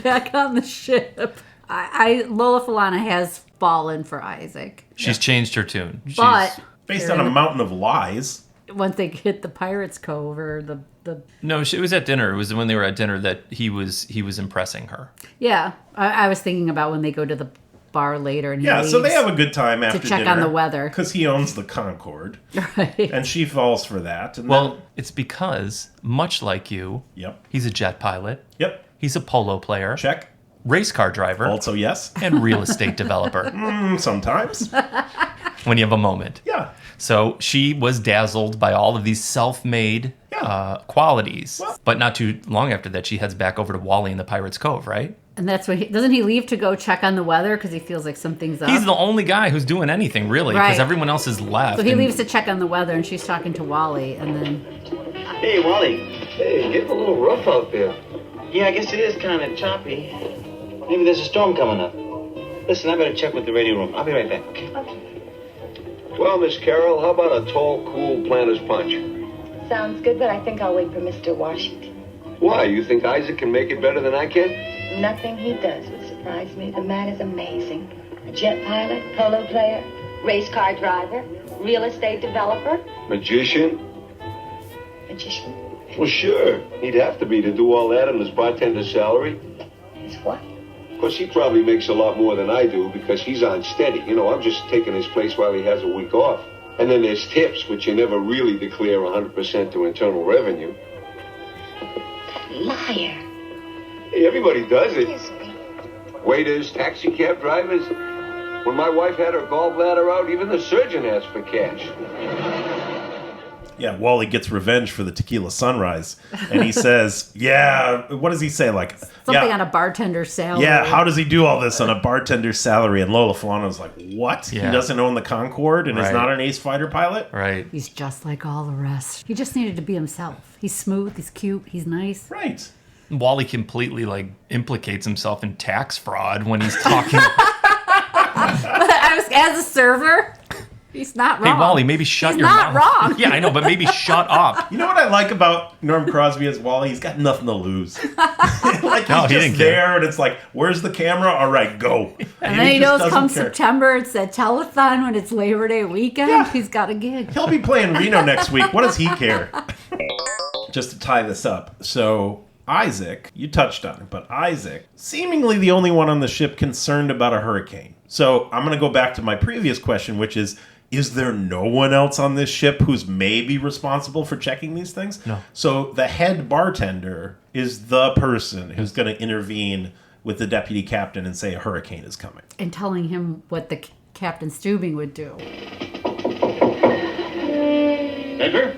back on the ship, Lola Falana has fallen for Isaac. She's changed her tune. But based on a mountain of lies. Once they hit the Pirates Cove or the No, it was at dinner. It was when they were at dinner that he was impressing her. Yeah, I was thinking about when they go to the bar later and he leaves so they have a good time after to check dinner on the weather because he owns the Concorde, right? And she falls for that. And it's because much like you, he's a jet pilot. Yep, he's a polo player. Check. Race car driver. Also yes. And real estate developer. Sometimes. When you have a moment. Yeah. So she was dazzled by all of these self-made qualities. Well, but not too long after that, she heads back over to Wally in the Pirates Cove, right? And that's when doesn't he leave to go check on the weather because he feels like something's up? He's the only guy who's doing anything, really, because everyone else is left. So he leaves to check on the weather, and she's talking to Wally, and then... Hey, Wally. Hey, getting a little rough out there. Yeah, I guess it is kind of choppy. Maybe there's a storm coming up. Listen, I better check with the radio room. I'll be right back, okay? Well, Miss Carroll, how about a tall, cool planter's punch? Sounds good, but I think I'll wait for Mr. Washington. Why? You think Isaac can make it better than I can? Nothing he does would surprise me. The man is amazing. A jet pilot, polo player, race car driver, real estate developer. Magician? Magician? Well, sure. He'd have to be to do all that on his bartender's salary. His what? Of course, he probably makes a lot more than I do because he's on steady. You know, I'm just taking his place while he has a week off. And then there's tips, which you never really declare 100% to Internal Revenue. Liar. Hey, everybody does it. Waiters, taxi cab drivers. When my wife had her gallbladder out, even the surgeon asked for cash. Yeah, Wally gets revenge for the tequila sunrise. And he says, what does he say? Like something on a bartender's salary. Yeah, how does he do all this on a bartender's salary? And Lola Falana's like, what? Yeah. He doesn't own the Concorde and is not an ace fighter pilot? Right. He's just like all the rest. He just needed to be himself. He's smooth, he's cute, he's nice. Right. Wally completely implicates himself in tax fraud when he's talking. As a server, he's not wrong. Hey, Wally, maybe shut your mouth. He's not wrong. Yeah, I know, but maybe shut up. You know what I like about Norm Crosby as Wally? He's got nothing to lose. Like he's just there, and it's like, where's the camera? All right, go. And then he knows come September, it's that telethon when it's Labor Day weekend. He's got a gig. He'll be playing Reno next week. What does he care? Just to tie this up. So Isaac, you touched on it, but Isaac, seemingly the only one on the ship concerned about a hurricane. So I'm going to go back to my previous question, which is there no one else on this ship who's maybe responsible for checking these things? No. So the head bartender is the person who's going to intervene with the deputy captain and say a hurricane is coming. And telling him what the Captain Steubing would do. Edgar?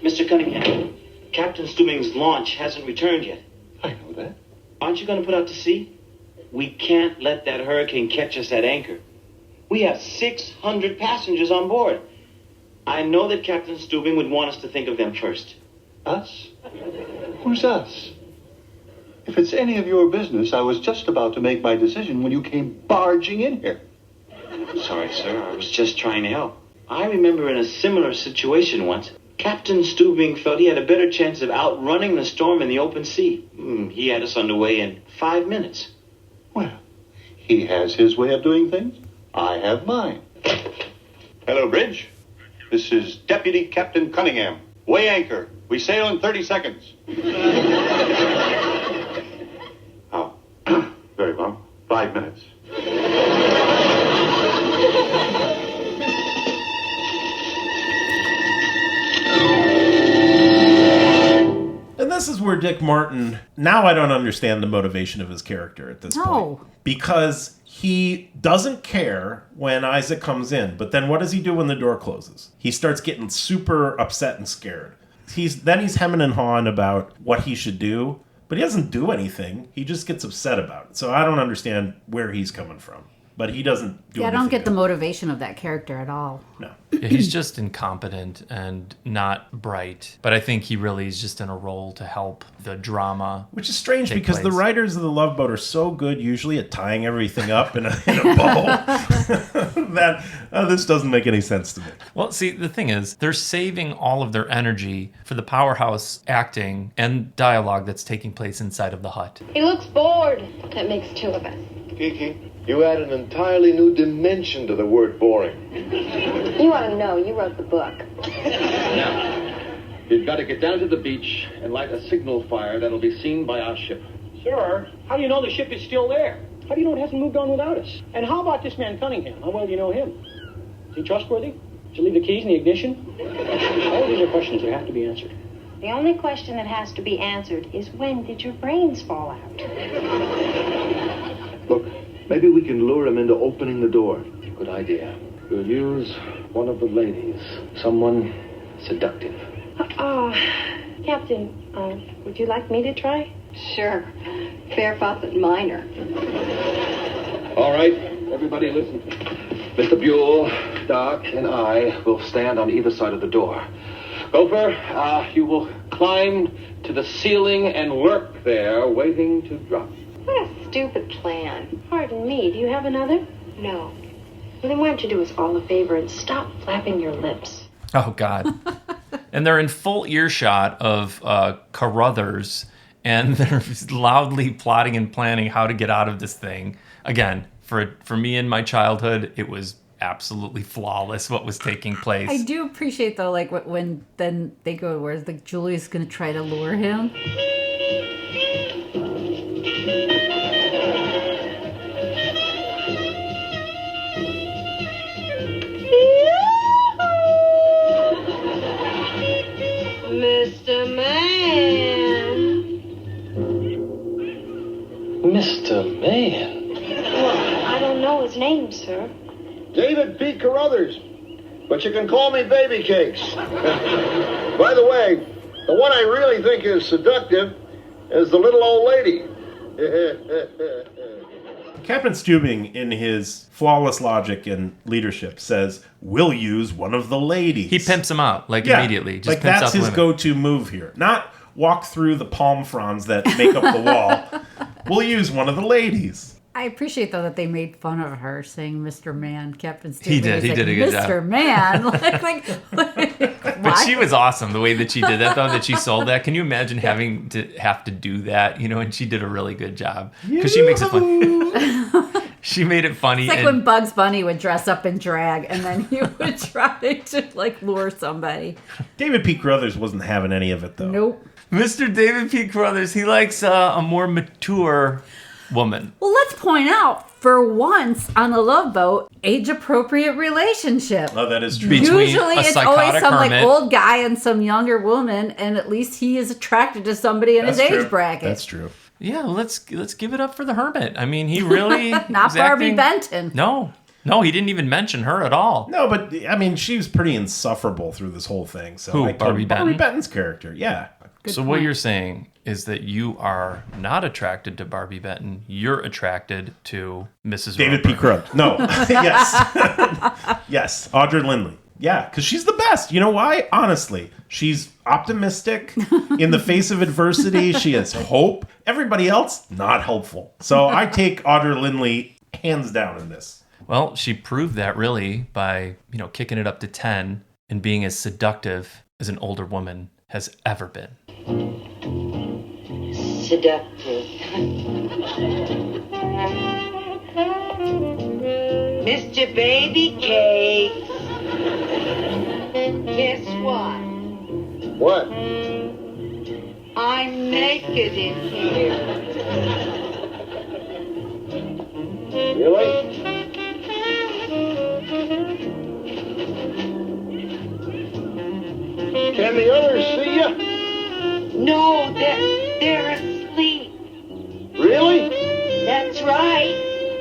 Mr. Cunningham, Captain Steubing's launch hasn't returned yet. I know that. Aren't you going to put out to sea? We can't let that hurricane catch us at anchor. We have 600 passengers on board. I know that Captain Steubing would want us to think of them first. Us? Who's us? If it's any of your business, I was just about to make my decision when you came barging in here. Sorry, sir. I was just trying to help. I remember in a similar situation once, Captain Steubing felt he had a better chance of outrunning the storm in the open sea. He had us underway in 5 minutes. Well, he has his way of doing things. I have mine. Hello, Bridge. This is Deputy Captain Cunningham. Weigh anchor. We sail in 30 seconds. Oh, very well. 5 minutes. And this is where Dick Martin, now I don't understand the motivation of his character at this point. Because he doesn't care when Isaac comes in, but then what does he do when the door closes? He starts getting super upset and scared. He's hemming and hawing about what he should do, but he doesn't do anything. He just gets upset about it. So I don't understand where he's coming from. but he doesn't do I anything don't get the good. motivation of that character at all. No. Yeah, he's just incompetent and not bright. But I think he really is just in a role to help the drama. Which is strange take because the place. writers of the Loveboat are so good usually at tying everything up in a bow that this doesn't make any sense to me. Well, see, the thing is, they're saving all of their energy for the powerhouse acting and dialogue that's taking place inside of the hut. He looks bored. That makes two of us. Kiki, you add an entirely new dimension to the word boring. You ought to know. You wrote the book. Now, you've got to get down to the beach and light a signal fire that'll be seen by our ship. Sir, how do you know the ship is still there? How do you know it hasn't moved on without us? And how about this man Cunningham? How well do you know him? Is he trustworthy? Did you leave the keys in the ignition? All these are questions that have to be answered. The only question that has to be answered is when did your brains fall out? Look, maybe we can lure him into opening the door. Good idea. We'll use one of the ladies. Someone seductive. Captain, would you like me to try? Sure. Fair faucet minor. All right, everybody listen. Mr. Buell, Doc, and I will stand on either side of the door. Gopher, you will climb to the ceiling and lurk there, waiting to drop. What a stupid plan. Pardon me, do you have another? No. Well, then why don't you do us all a favor and stop flapping your lips? Oh, God. And they're in full earshot of Carruthers, and they're loudly plotting and planning how to get out of this thing. Again, for me in my childhood, it was absolutely flawless what was taking place. I do appreciate, though, like, when then they go, where's like Julie's going to try to lure him. Mr. Man. Mr. Man? Well, I don't know his name, sir. David P. Carruthers. But you can call me Baby Cakes. By the way, the one I really think is seductive is the little old lady. Captain Stubing, in his flawless logic and leadership, says, we'll use one of the ladies. He pimps him out, immediately. Just like, pimps that's out the his women. go-to move here. Not walk through the palm fronds that make up the wall. We'll use one of the ladies. I appreciate, though, that they made fun of her saying Mr. Man, Captain Stubing. He did. He did a good job. Mr. Man. But she was awesome, the way that she did that, though, that she sold that. Can you imagine having to do that, and she did a really good job. Because she makes it fun. She made it funny. It's like when Bugs Bunny would dress up in drag, and then he would try to, lure somebody. David P. Carruthers wasn't having any of it, though. Nope. Mr. David P. Carruthers, he likes a more mature woman. Well, let's point out, for once on the Loveboat, age-appropriate relationship. Oh, that is true. Between Usually a it's always psychotic some hermit. old guy and some younger woman, and at least he is attracted to somebody in his That's true. age bracket. That's true. Yeah, let's give it up for the hermit. I mean, he really Not Barbi Benton. No, he didn't even mention her at all. No, but, I mean, she was pretty insufferable through this whole thing. So Who, I told Barbi Benton? Barbi Benton's character, yeah. So what you're saying is that you are not attracted to Barbi Benton. You're attracted to Mrs. David P. Roper. Carruthers. No. Yes. Yes. Audra Lindley. Yeah, because she's the best. You know why? Honestly, she's optimistic in the face of adversity. She has hope. Everybody else, not helpful. So I take Audra Lindley hands down in this. Well, she proved that really by, kicking it up to 10 and being as seductive as an older woman has ever been. Seductive. Mr. Baby Cake. Guess what? What? I'm naked in here. Really? Can the others see you? No, they're asleep. Really? That's right.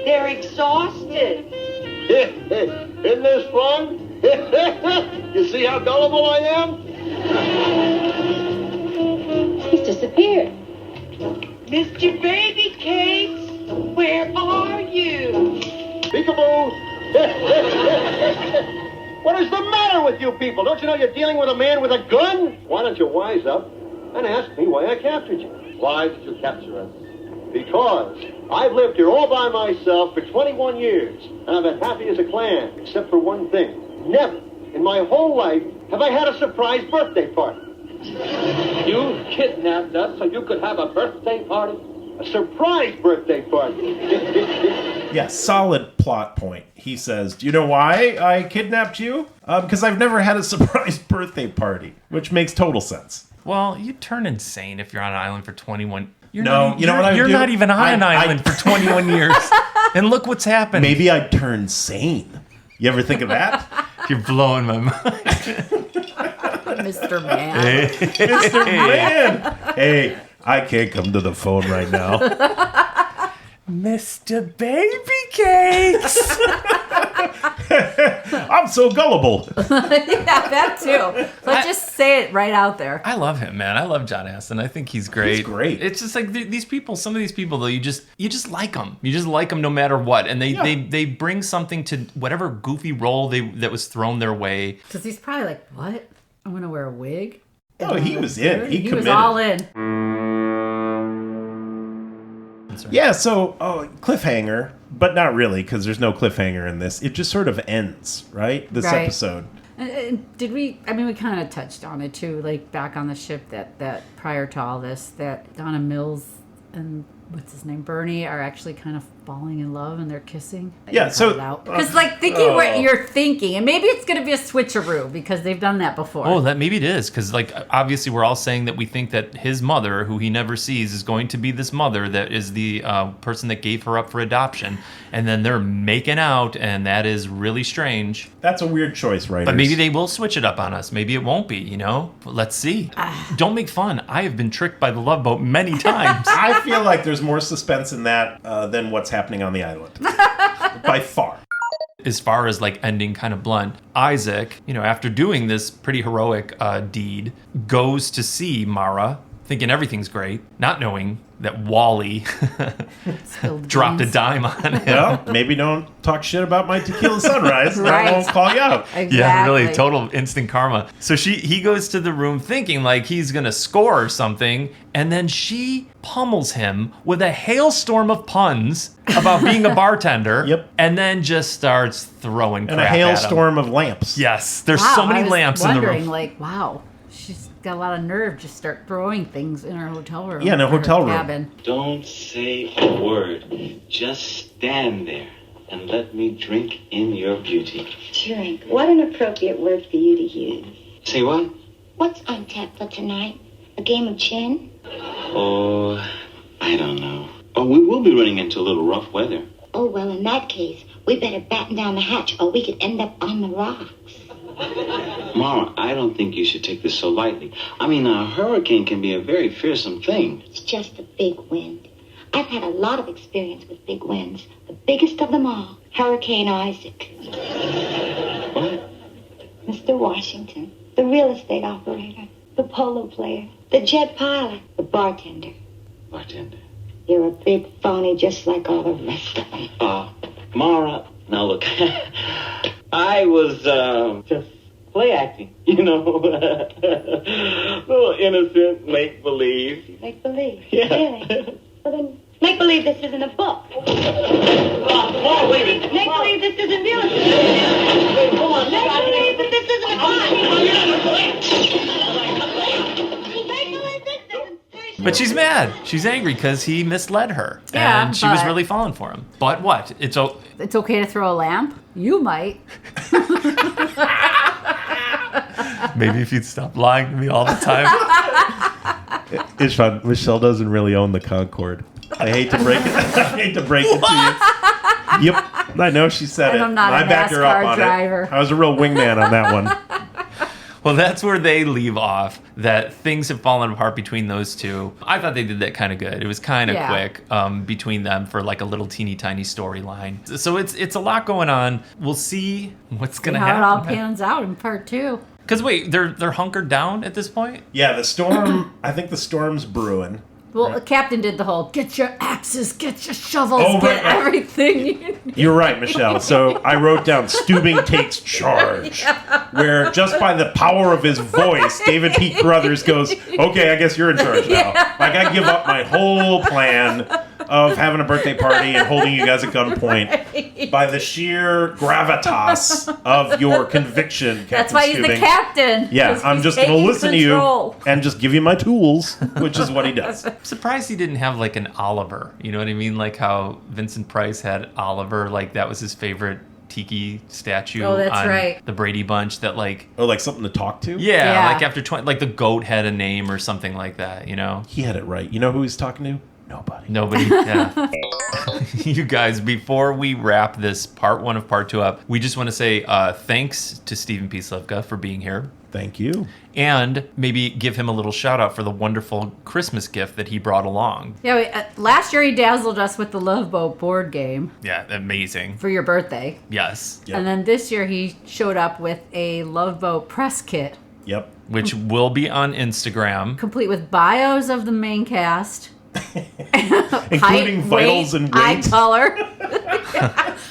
They're exhausted. Isn't this fun? You see how gullible I am? He's disappeared. Mr. Baby Cakes, where are you? Be peekaboo. What is the matter with you people? Don't you know you're dealing with a man with a gun? Why don't you wise up and ask me why I captured you? Why did you capture us? Because I've lived here all by myself for 21 years, and I've been happy as a clam, except for one thing. Never in my whole life have I had a surprise birthday party. You kidnapped us so you could have a birthday party? A surprise birthday party. Yeah, solid plot point. He says, do you know why I kidnapped you? Because I've never had a surprise birthday party, which makes total sense. Well, you turn insane if you're on an island for 21. You know what I would do? You're not even on an island for 21 years. And look what's happened. Maybe I'd turn sane. You ever think of that? You're blowing my mind. Mr. Man. Hey. Mr. Man. Hey, I can't come to the phone right now. Mr. Baby Cakes. I'm so gullible. Yeah, that too. Let's just say it right out there. I love him, man. I love John Astin. I think he's great. He's great. It's just like these people. Some of these people, though, you just like them. You just like them no matter what, and they bring something to whatever goofy role that was thrown their way. Because he's probably like, what? I'm gonna wear a wig. Oh, he was in. He committed. Was all in. Yeah, so cliffhanger, but not really, because there's no cliffhanger in this. It just sort of ends, right? This episode. Did we? I mean, we kind of touched on it too, like back on the ship that prior to all this, that Donna Mills and what's his name, Birney, are actually kind of falling in love and they're kissing. Yeah, so because like thinking what you're thinking, and maybe it's going to be a switcheroo because they've done that before. Oh, that maybe it is, because like obviously we're all saying that we think that his mother, who he never sees, is going to be this mother that is the person that gave her up for adoption, and then they're making out, and that is really strange. That's a weird choice, right? But maybe they will switch it up on us. Maybe it won't be. But let's see. Don't make fun. I have been tricked by the Loveboat many times. I feel like there's more suspense in that than what's happening on the island. By far. As far as like ending kind of blunt, Isaac, after doing this pretty heroic deed, goes to see Mara, thinking everything's great, not knowing that Wally dropped a dime on him. Well, maybe don't talk shit about my tequila sunrise. Right. I won't call you out. Exactly. Yeah, really, total instant karma. So he goes to the room thinking like he's gonna score or something, and then she pummels him with a hailstorm of puns about being a bartender. Yep. And then just starts throwing crap And a hailstorm of lamps. Yes, there's so many lamps in the room. Like, wow, she's got a lot of nerve to start throwing things in her hotel room. Yeah, in a hotel room. Cabin. Don't say a word. Just stand there and let me drink in your beauty. Drink. What an appropriate word for you to use. Say what? What's on tap for tonight? A game of gin? Oh, I don't know. But we will be running into a little rough weather. Oh, well, in that case, we better batten down the hatch or we could end up on the rocks. Mara, I don't think you should take this so lightly. I mean, a hurricane can be a very fearsome thing. It's just a big wind. I've had a lot of experience with big winds. The biggest of them all, Hurricane Isaac. What? Mr. Washington, the real estate operator, the polo player, the jet pilot, the bartender. Bartender? You're a big phony just like all the rest of them. Mara, now look, I was just play acting, little innocent make-believe. Make-believe? Yeah. Really? Well, then, make-believe this isn't a book. Mara, wait a minute. Make-believe this isn't real estate. Come on, Make-believe that this isn't a crime. But she's mad. She's angry because he misled her. Yeah, and she was but- really falling for him. But what? It's okay to throw a lamp? You might. Maybe if you'd stop lying to me all the time. It's fun. Michelle doesn't really own the Concorde. I hate to break it. I hate to break it to you. Yep. I know she said And it. I'm not a I backed her up NASCAR on driver. it. I was a real wingman on that one. Well, that's where they leave off, that things have fallen apart between those two. I thought they did that kind of good. It was kind of quick between them for like a little teeny tiny storyline. So it's a lot going on. We'll see what's going to happen. How it all pans out in part 2. Because wait, they're hunkered down at this point? Yeah, the storm, I think the storm's brewing. Well, the captain did the whole, get your axes, get your shovels, Oh, get right. everything. You're right, Michelle. So I wrote down Steubing takes charge, where just by the power of his voice, David P. Carruthers goes, okay, I guess you're in charge now. Like, I give up my whole plan of having a birthday party and holding you guys at gunpoint by the sheer gravitas of your conviction, Captain That's why he's Steubing. the captain. Yeah, I'm just going to listen to you and just give you my tools, which is what he does. I'm surprised he didn't have like an Oliver. You know what I mean? Like how Vincent Price had Oliver, like that was his favorite tiki statue on right. the Brady Bunch that like... Oh, like something to talk to? Yeah, like after 20... Like the goat had a name or something like that, you know? He had it right. You know who he's talking to? Nobody, yeah. You guys, before we wrap this part 1 of part 2 up, we just want to say thanks to Stephen P. Slivka for being here. Thank you. And maybe give him a little shout out for the wonderful Christmas gift that he brought along. Yeah, last year he dazzled us with the Loveboat board game. Yeah, amazing. For your birthday. Yes. Yep. And then this year he showed up with a Loveboat press kit. Yep. Which will be on Instagram. Complete with bios of the main cast. Including vitals and weight. Eye color.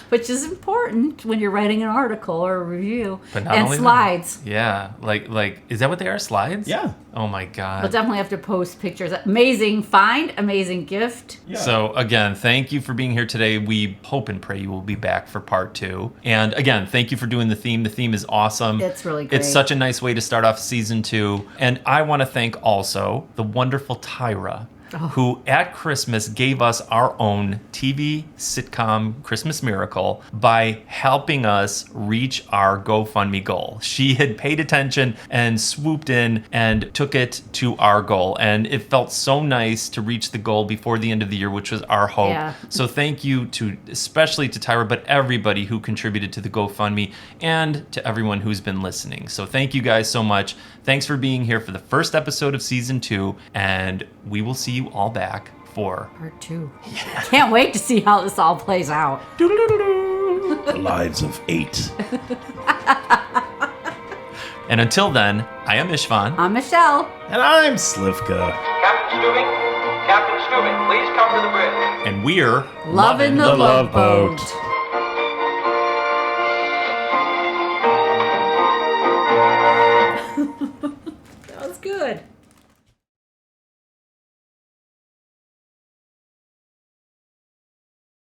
Which is important when you're writing an article or a review. But not and only slides. That. Yeah. Like, is that what they are? Slides? Yeah. Oh my God. We'll definitely have to post pictures. Amazing find, amazing gift. Yeah. So again, thank you for being here today. We hope and pray you will be back for part 2. And again, thank you for doing the theme. The theme is awesome. It's really great. It's such a nice way to start off season 2. And I want to thank also the wonderful Tyra, who at Christmas gave us our own TV sitcom Christmas miracle by helping us reach our GoFundMe goal. She had paid attention and swooped in and took it to our goal. And it felt so nice to reach the goal before the end of the year, which was our hope. Yeah. So thank you to, especially to Tyra, but everybody who contributed to the GoFundMe and to everyone who's been listening. So thank you guys so much. Thanks for being here for the first episode of season 2, and we will see you all back for part 2. Yeah. Can't wait to see how this all plays out. The lives of 8. And until then, I am Ishvan. I'm Michelle. And I'm Slivka. Captain Steubing, please come to the bridge. And we're Lovin' the Loveboat.